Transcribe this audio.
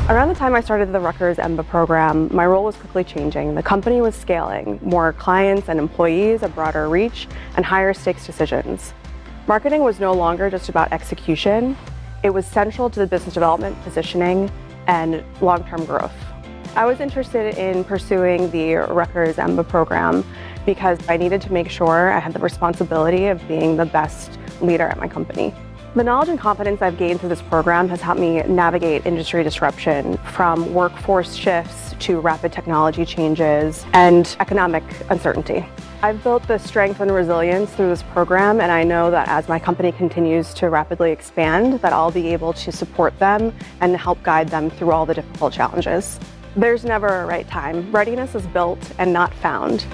Around the time I started the Rutgers EMBA program, my role was quickly changing. The company was scaling, more clients and employees, a broader reach, and higher stakes decisions. Marketing was no longer just about execution. It was central to the business development, positioning, and long-term growth. I was interested in pursuing the Rutgers EMBA program because I needed to make sure I had the responsibility of being the best leader at my company. The knowledge and confidence I've gained through this program has helped me navigate industry disruption, from workforce shifts to rapid technology changes and economic uncertainty. I've built the strength and resilience through this program, and I know that as my company continues to rapidly expand, that I'll be able to support them and help guide them through all the difficult challenges. There's never a right time. Readiness is built and not found.